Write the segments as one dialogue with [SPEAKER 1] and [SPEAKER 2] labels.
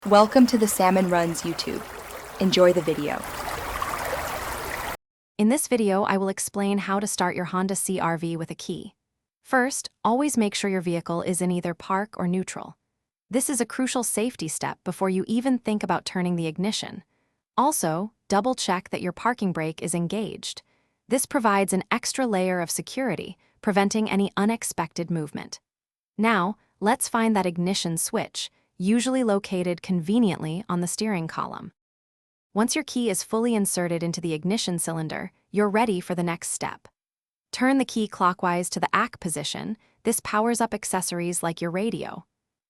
[SPEAKER 1] Welcome to the Salmon Runs YouTube. Enjoy the video.
[SPEAKER 2] In this video, I will explain how to start your Honda CR-V with a key. First, always make sure your vehicle is in either park or neutral. This is a crucial safety step before you even think about turning the ignition. Also, double-check that your parking brake is engaged. This provides an extra layer of security, preventing any unexpected movement. Now, let's find that ignition switch, usually located conveniently on the steering column. Once your key is fully inserted into the ignition cylinder, you're ready for the next step. Turn the key clockwise to the ACK position. This powers up accessories like your radio.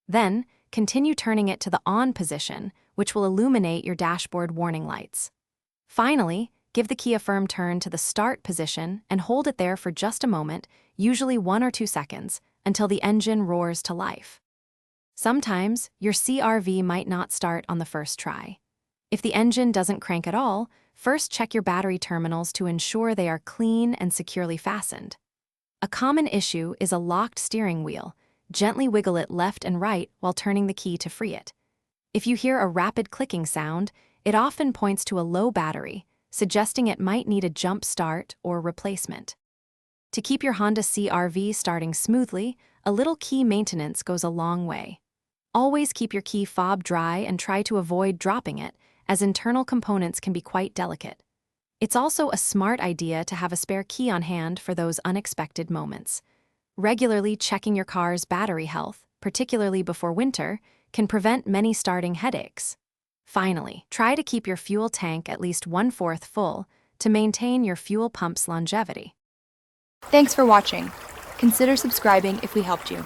[SPEAKER 2] Then, continue turning it to the ON position, which will illuminate your dashboard warning lights. Finally, give the key a firm turn to the START position and hold it there for just a moment, usually 1 or 2 seconds, until the engine roars to life. Sometimes, your CR-V might not start on the first try. If the engine doesn't crank at all, first check your battery terminals to ensure they are clean and securely fastened. A common issue is a locked steering wheel. Gently wiggle it left and right while turning the key to free it. If you hear a rapid clicking sound, it often points to a low battery, suggesting it might need a jump start or replacement. To keep your Honda CR-V starting smoothly, a little key maintenance goes a long way. Always keep your key fob dry and try to avoid dropping it, as internal components can be quite delicate. It's also a smart idea to have a spare key on hand for those unexpected moments. Regularly checking your car's battery health, particularly before winter, can prevent many starting headaches. Finally, try to keep your fuel tank at least 1/4 full to maintain your fuel pump's longevity.
[SPEAKER 1] Thanks for watching. Consider subscribing if we helped you.